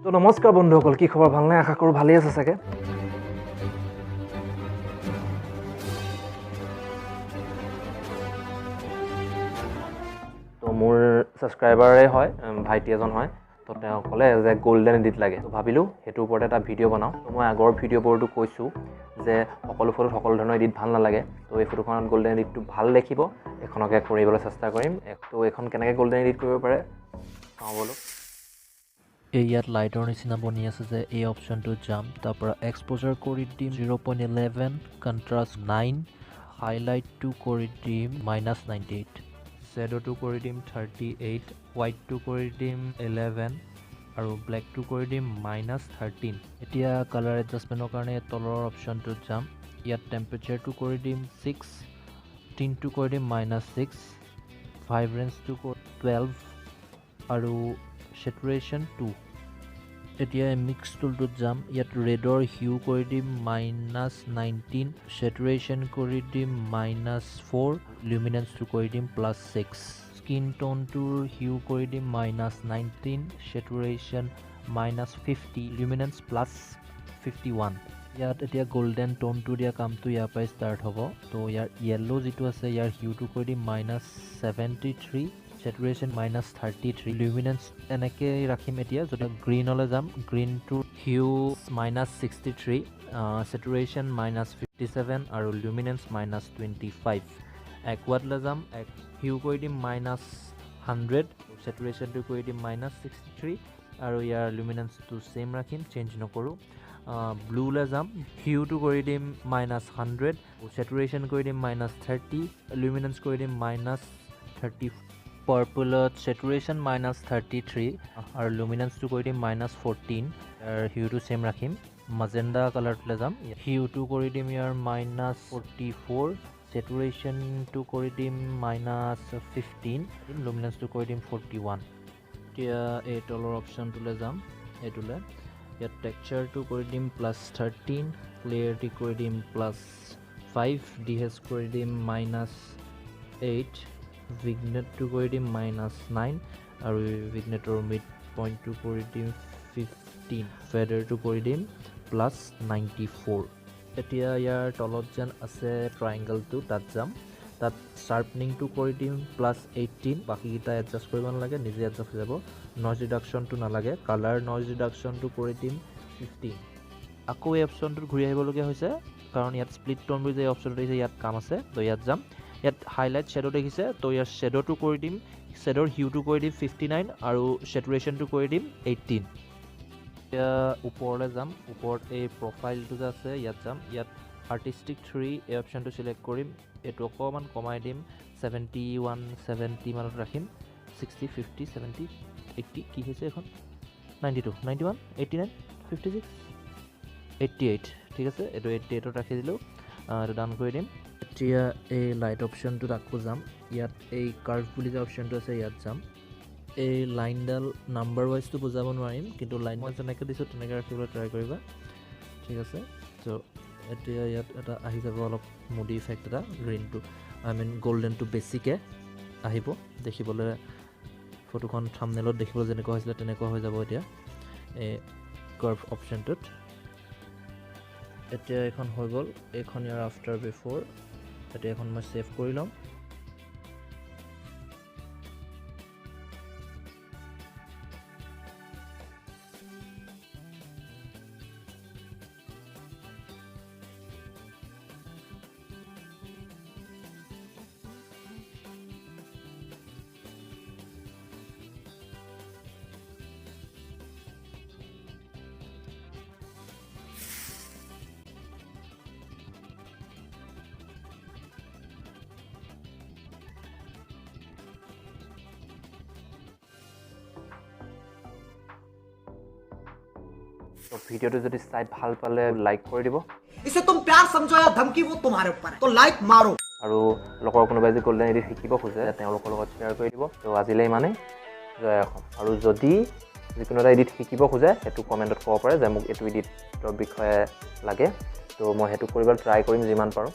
তো নমস্কাৰ বন্ধুসকল, কি খবৰ? ভালনে? আশা কৰোঁ ভালেই আছে চাগে। তো মোৰ ছাবস্ক্ৰাইবাৰে হয়, ভাইটি এজন হয়। তো তেওঁ ক'লে যে গ'ল্ডেন এডিট লাগে। তো ভাবিলোঁ সেইটোৰ ওপৰত এটা ভিডিঅ' বনাওঁ। তো মই আগৰ ভিডিঅ'বোৰতো কৈছোঁ যে সকলো ফটোত সকলো ধৰণৰ এডিট ভাল নালাগে। তো এই ফটোখনত গ'ল্ডেন এডিটটো ভাল দেখিব, এইখনকে কৰিবলৈ চেষ্টা কৰিম। তো এইখন কেনেকৈ গ'ল্ডেন এডিট কৰিব পাৰে চাওঁ বোলো। ইয়াত লাইটৰ নিচিনা বনি আছে যে এই অপশ্যনটোত যাম, তাৰপৰা এক্সপ'জাৰ কৰি দিম 0.11, কণ্ট্ৰাষ্ট 9, হাইলাইটটো কৰি দিম -98, শ্বেডোটো কৰি দিম 38, হোৱাইটটো কৰি দিম 11 আৰু ব্লেকটো কৰি দিম -13। এতিয়া কালাৰ এডজাষ্টমেণ্টৰ কাৰণে তলৰ অপশ্যনটোত যাম। ইয়াত টেম্পাৰেচাৰটো কৰি দিম 6, টিনটো কৰি দিম -6, ভাইব্ৰেঞ্চটো 12 আৰু সেচুৰেশ্যন 2। এতিয়া মিক্স টুলটোত যাম। ইয়াত ৰেডৰ হিউ কৰি দিম -19, সেচুৰেশ্যন কৰি দিম -4, লুমিনেন্সটো কৰি দিম +6, স্কিন টোনটোৰ হিউ কৰি দিম -19, সেচুৰেশ্যন -50, লুমিনেন্স +51। ইয়াত এতিয়া গল্ডেন টোনটো দিয়া কামটো ইয়াৰ পৰাই ষ্টাৰ্ট হ'ব। তো ইয়াৰ য়েল্ল' যিটো আছে ইয়াৰ হিউটো কৰি দিম -73, সেচুৰেশ্যন -33, লুমিনেন্স এনেকৈ ৰাখিম। এতিয়া যদি গ্ৰীণলৈ যাম, গ্ৰীণটোৰ হিউ -63, সেচুৰেশ্যন -57 আৰু লুমিনেন্স -25। একোৱাডলৈ যাম, হিউ কৰি দিম -100, সেচুৰেশ্যনটো কৰি দিম -63 আৰু ইয়াৰ লুমিনেন্সটো ছেইম ৰাখিম, চেঞ্জ নকৰোঁ। ব্লুলৈ যাম, হিউটো কৰি দিম -100, সেচুৰেশ্যন কৰি দিম -30, লুমিনেন্স কৰি দিম -34। পাৰ্পলত সেচুৰেশ্যন -33 আৰু লুমিনেন্সটো কৰি দিম -14, আৰু হিউটো ছেইম ৰাখিম। মাজেণ্ডা কালাৰটোলৈ যাম, হিউটো কৰি দিম ইয়াৰ -44, সেচুৰেশ্যনটো কৰি দিম -15, লুমিনেন্সটো কৰি দিম 41। এতিয়া এই তলৰ অপশ্যনটোলৈ যাম, এইটোলৈ। ইয়াত টেক্সচাৰটো কৰি দিম +13, ক্লিয়াৰিটি কৰি দিম +5, ডিহেচ কৰি দিম -8, ভিগনেটটো কৰি দিম -9 আৰু ভিগনেটৰ মিড পইণ্টটো কৰি দিম 15, ফেডাৰটো কৰি দিম +94। এতিয়া ইয়াৰ তলত যেন আছে ট্ৰাইংগলটো, তাত যাম। তাত শ্বাৰ্পনিংটো কৰি দিম +18, বাকীকেইটা এডজাষ্ট কৰিব নালাগে, নিজে এডজাষ্ট হৈ যাব। নইজ ৰিডাকশ্যনটো নালাগে, কালাৰ নইজ ৰিডাকশ্যনটো কৰি দিম 15। আকৌ এই অপশ্যনটোত ঘূৰি আহিবলগীয়া হৈছে, কাৰণ ইয়াত স্প্লিট টোন বুলি যে অপশ্যনটো দেখিছে ইয়াত কাম আছে। তো ইয়াত যাম, ইয়াত হাইলাইট শ্বেডো দেখিছে, তো ইয়াৰ শ্বেডোটো কৰি দিম, শ্বেডোৰ হিউটো কৰি দিম 59 আৰু সেচুৰেশ্যনটো কৰি দিম 18। এতিয়া ওপৰলৈ যাম, ওপৰত এই প্ৰফাইলটো যে আছে ইয়াত যাম। ইয়াত আৰ্টিষ্টিক 3 এই অপশ্যনটো চিলেক্ট কৰিম, এইটো অকণমান কমাই দিম, 71, 70 মানত ৰাখিম। 60, 50, 70, 80, কি হৈছে এখন? 92, 91, 89, 56, 88, ঠিক আছে। এইটো 88ত ৰাখি দিলোঁ, এইটো ডান কৰি দিম। এতিয়া এই লাইট অপশ্যনটোত আকৌ যাম। ইয়াত এই কাৰ্ভ বুলি যে অপশ্যনটো আছে ইয়াত যাম। এই লাইনডাল নাম্বাৰ ৱাইজটো বুজাব নোৱাৰিম, কিন্তু লাইন মই যেনেকৈ দিছোঁ তেনেকৈ ৰাখিবলৈ ট্ৰাই কৰিবা, ঠিক আছে। ত' এতিয়া ইয়াত এটা আহি যাব অলপ মুডি ইফেক্ট এটা, গ্ৰীণটো গল্ডেনটো বেছিকৈ আহিব দেখিবলৈ। ফটোখন থাম্বনেইলত দেখিবলৈ যেনেকুৱা হৈছিলে তেনেকুৱা হৈ যাব এতিয়া এই কাৰ্ভ অপশ্যনটোত। এতিয়া এইখন হৈ গ'ল, এইখন ইয়াৰ আফটাৰ বিফ'ৰ। এতিয়া এখন মই ছেভ কৰি ল'ম। তো ভিডিঅ'টো যদি চাই ভাল পালে লাইক কৰি দিব। इसे तुम प्यार समझो या धमकी वो तुम्हारे ऊपर है, तो लाइक मारो। আৰু লগৰ কোনোবাই যদি গল্ডেন এডিট শিকিব খোজে তেওঁলোকৰ লগত শ্বেয়াৰ কৰি দিব। তো আজিলৈ ইমানেই, জয় অসম। আৰু যদি যিকোনো এটা এডিট শিকিব খোজে সেইটো কমেণ্টত ক'ব পাৰে যে মোক এইটো এডিটৰ বিষয়ে লাগে, তো মই সেইটো কৰিবলৈ ট্ৰাই কৰিম যিমান পাৰোঁ।